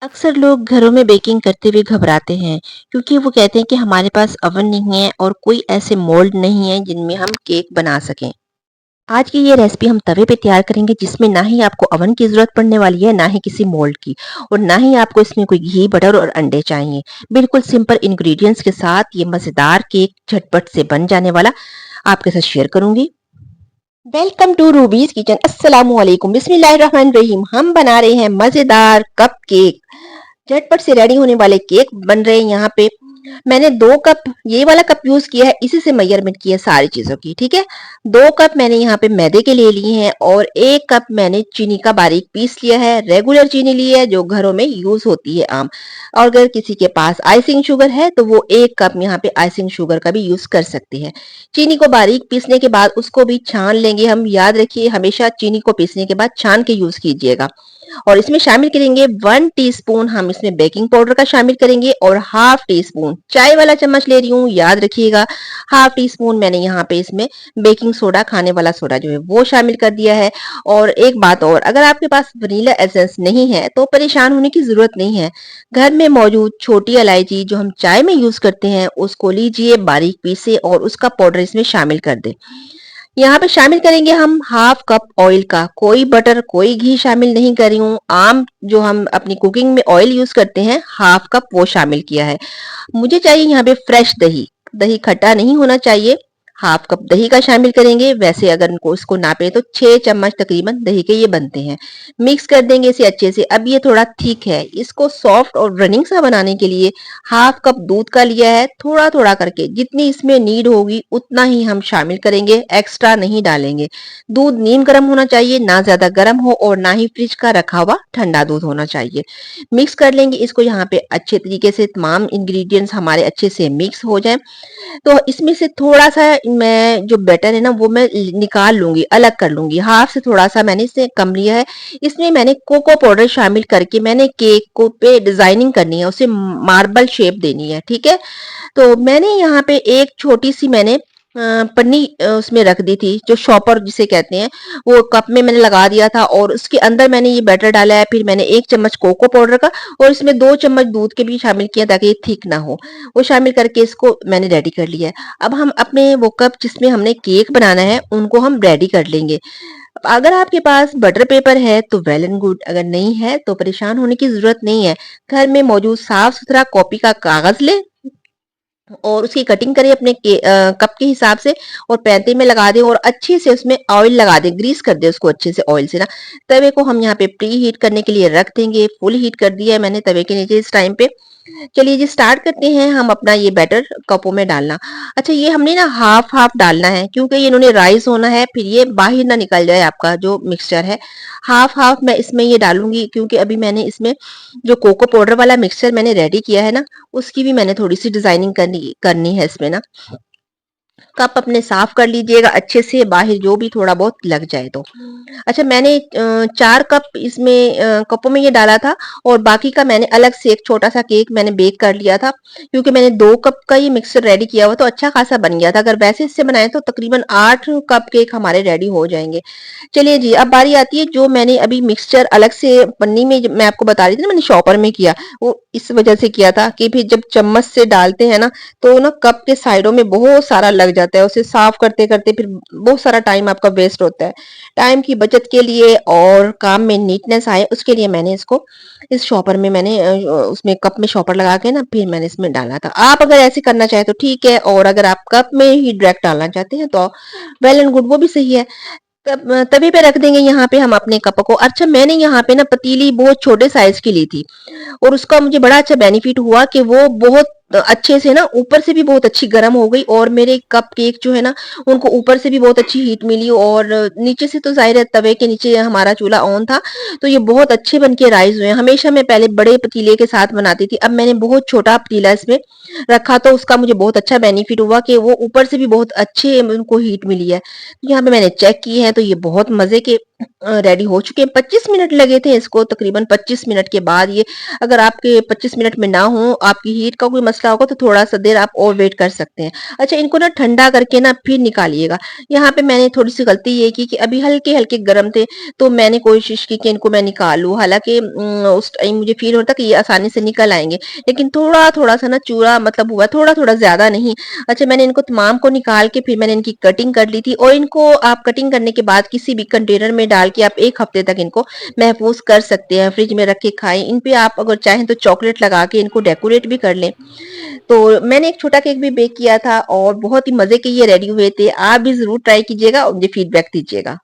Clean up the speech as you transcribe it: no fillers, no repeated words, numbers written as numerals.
अक्सर लोग घरों में बेकिंग करते हुए घबराते हैं क्योंकि वो कहते हैं कि हमारे पास ओवन नहीं है और कोई ऐसे मोल्ड नहीं है जिनमें हम केक बना सकें। आज की ये रेसिपी हम तवे पे तैयार करेंगे जिसमें ना ही आपको ओवन की ज़रूरत पड़ने वाली है, ना ही किसी मोल्ड की, और ना ही आपको इसमें कोई घी, बटर और अंडे चाहिए। बिल्कुल सिंपल इंग्रेडिएंट्स के साथ ये मज़ेदार केक झटपट से बन जाने वाला आपके साथ शेयर करूंगी। Welcome to Ruby's kitchen. अस्सलामु अलैकुम, बिस्मिल्लाहिर्रहमानिर्रहीम। हम बना रहे हैं मज़ेदार कप केक। झटपट से रेडी होने वाले केक बन रहे हैं यहाँ पे। मैंने 2 कप ये वाला कप यूज किया है, इसी से मेजरमेंट की है सारी चीजों की, ठीक है। 2 कप मैंने यहाँ पे मैदे के लिए लिए हैं और 1 कप मैंने चीनी का बारीक पीस लिया है। रेगुलर चीनी ली है जो घरों में यूज होती है आम। और अगर किसी के पास आइसिंग शुगर है तो वो 1 कप यहाँ पे आइसिंग शुगर का भी यूज कर सकती है। चीनी को बारीक पीसने के बाद उसको भी छान लेंगे हम। याद रखिए हमेशा चीनी को पीसने के बाद छान के यूज कीजिएगा। और इसमें शामिल करेंगे 1 टीस्पून, हम इसमें बेकिंग पाउडर का शामिल करेंगे और हाफ टी स्पून चाय वाला चम्मच ले रही हूँ, याद रखिएगा। हाफ टी स्पून मैंने यहाँ पे इसमें बेकिंग सोडा, खाने वाला सोडा जो है वो शामिल कर दिया है। और एक बात और, अगर आपके पास वनीला एसेंस नहीं है तो परेशान होने की जरूरत नहीं है। घर में मौजूद छोटी इलायची जो हम चाय में यूज करते हैं उसको लीजिए, बारीक पीसे और उसका पाउडर इसमें शामिल कर दे। यहाँ पे शामिल करेंगे हम हाफ कप ऑयल का। कोई बटर कोई घी शामिल नहीं कर रही हूँ। आम जो हम अपनी कुकिंग में ऑयल यूज करते हैं, हाफ कप वो शामिल किया है। मुझे चाहिए यहाँ पे फ्रेश दही। दही खट्टा नहीं होना चाहिए। हाफ कप दही का शामिल करेंगे। वैसे अगर इनको इसको नापे तो 6 चम्मच तकरीबन दही के ये बनते हैं। मिक्स कर देंगे इसे अच्छे से। अब ये थोड़ा थिक है, इसको सॉफ्ट और रनिंग सा बनाने के लिए हाफ कप दूध का लिया है। थोड़ा थोड़ा करके जितनी इसमें नीड होगी उतना ही हम शामिल करेंगे, एक्स्ट्रा नहीं डालेंगे। दूध नीम गर्म होना चाहिए, ना ज्यादा गर्म हो और ना ही फ्रिज का रखा हुआ ठंडा दूध होना चाहिए। मिक्स कर लेंगे इसको यहाँ पे अच्छे तरीके से। तमाम इंग्रेडिएंट्स हमारे अच्छे से मिक्स हो जाए तो इसमें से थोड़ा सा मैं जो बैटर है ना वो मैं निकाल लूंगी, अलग कर लूंगी। हाफ से थोड़ा सा मैंने इससे कम लिया है। इसमें मैंने कोको पाउडर शामिल करके मैंने केक को पे डिजाइनिंग करनी है, उसे मार्बल शेप देनी है, ठीक है। तो मैंने यहाँ पे एक छोटी सी मैंने पन्नी उसमें रख दी थी, जो शॉपर जिसे कहते हैं, वो कप में मैंने लगा दिया था और उसके अंदर मैंने ये बैटर डाला है। फिर मैंने 1 चम्मच कोको पाउडर का और इसमें 2 चम्मच दूध के भी शामिल किया ताकि ये थिक ना हो। वो शामिल करके इसको मैंने रेडी कर लिया है। अब हम अपने वो कप जिसमें हमने केक बनाना है उनको हम रेडी कर लेंगे। अगर आपके पास बटर पेपर है तो वेल एंड गुड, अगर नहीं है तो परेशान होने की जरूरत नहीं है। घर में मौजूद साफ सुथरा कॉपी का कागज ले और उसकी कटिंग करें अपने कप के हिसाब से और पैंते में लगा दें और अच्छे से उसमें ऑयल लगा दें, ग्रीस कर दें उसको अच्छे से ऑयल से ना। तवे को हम यहाँ पे प्री हीट करने के लिए रख देंगे। फुल हीट कर दिया है मैंने तवे के नीचे इस टाइम पे। चलिए जी स्टार्ट करते हैं हम अपना ये बैटर कपों में डालना। अच्छा, ये हमने ना हाफ हाफ डालना है क्योंकि ये इन्होंने राइस होना है, फिर ये बाहर ना निकल जाए आपका जो मिक्सचर है। हाफ हाफ मैं इसमें ये डालूंगी क्योंकि अभी मैंने इसमें जो कोको पाउडर वाला मिक्सचर मैंने रेडी किया है ना, उसकी भी मैंने थोड़ी सी डिजाइनिंग करनी करनी है इसमें ना। कप अपने साफ कर लीजिएगा अच्छे से, बाहर जो भी थोड़ा बहुत लग जाए तो। अच्छा, मैंने 4 कप इसमें कपों में ये डाला था और बाकी का मैंने अलग से एक छोटा सा केक मैंने बेक कर लिया था क्योंकि मैंने 2 कप का ये मिक्सर रेडी किया हुआ तो अच्छा खासा बन गया था। अगर वैसे इससे बनाए तो तकरीबन 8 कप केक हमारे रेडी हो जाएंगे। चलिए जी, अब बारी आती है जो मैंने अभी मिक्सचर अलग से पन्नी में मैं आपको बता रही थी ना, मैंने शॉपर में किया। वो इस वजह से किया था कि फिर जब चम्मच से डालते हैं ना तो ना कप के साइडों में बहुत सारा लग जाता है, उसे साफ करते करते फिर बहुत सारा टाइम आपका वेस्ट होता है। टाइम की बचत के लिए और काम में नीटनेस आए उसके लिए मैंने इसको इस शॉपर में मैंने उसमें कप में शॉपर लगा के ना फिर मैंने इसमें डाला था। आप अगर ऐसे करना चाहे तो ठीक है, और अगर आप कप में ही डायरेक्ट डालना चाहते हैं तो वेल एंड गुड, वो भी सही है। तभी पे रख देंगे यहाँ पे हम अपने कप को। अच्छा, मैंने यहाँ पे ना पतीली बहुत छोटे साइज की ली थी और उसका मुझे बड़ा अच्छा बेनिफिट हुआ कि वो बहुत अच्छे से ना ऊपर से भी बहुत अच्छी गर्म हो गई और मेरे कप केक जो है ना उनको ऊपर से भी बहुत अच्छी हीट मिली और नीचे से तो जाहिर है तवे के नीचे हमारा चूल्हा ऑन था तो ये बहुत अच्छे बन के राइज हुए। हमेशा मैं पहले बड़े पतीले के साथ बनाती थी, अब मैंने बहुत छोटा पतीला इसमें रखा तो उसका मुझे बहुत अच्छा बेनिफिट हुआ कि वो ऊपर से भी बहुत अच्छे उनको हीट मिली है। तो यहाँ पे मैंने चेक की है तो ये बहुत मजे के रेडी हो चुके हैं। 25 मिनट लगे थे इसको, तकरीबन 25 मिनट के बाद ये, अगर आपके 25 मिनट में ना हो, आपकी हीट का कोई मसला होगा तो थोड़ा-सा देर आप और वेट कर सकते हैं। अच्छा, इनको ना ठंडा करके ना फिर निकालिएगा। यहाँ पे मैंने थोड़ी-सी गलती ये की कि अभी हल्के-हल्के गरम थे, तो मैंने कोशिश की कि इनको मैं निकाल लूँ। हालाँकि उस टाइम मुझे फ़ील होता कि ये आसानी से निकल आएँगे, लेकिन थोड़ा-थोड़ा सा ना चूरा मतलब हुआ, थोड़ा-थोड़ा ज़्यादा नहीं। अच्छा, मैंने इनको तमाम को निकाल के फिर मैंने इनकी कटिंग कर ली थी, और इनको आप कटिंग करने के बाद किसी भी कंटेनर में डाल के आप 1 हफ्ते तक इनको महफूज़ कर सकते हैं, फ्रिज में रख के खाएँ। इन पे आप अगर चाहें तो चॉकलेट लगा के इनको डेकोरेट भी कर लें। तो मैंने एक छोटा केक भी बेक किया था और बहुत ही मज़े के ये रेडी हुए थे। आप भी ज़रूर ट्राई कीजिएगा और मुझे फीडबैक दीजिएगा।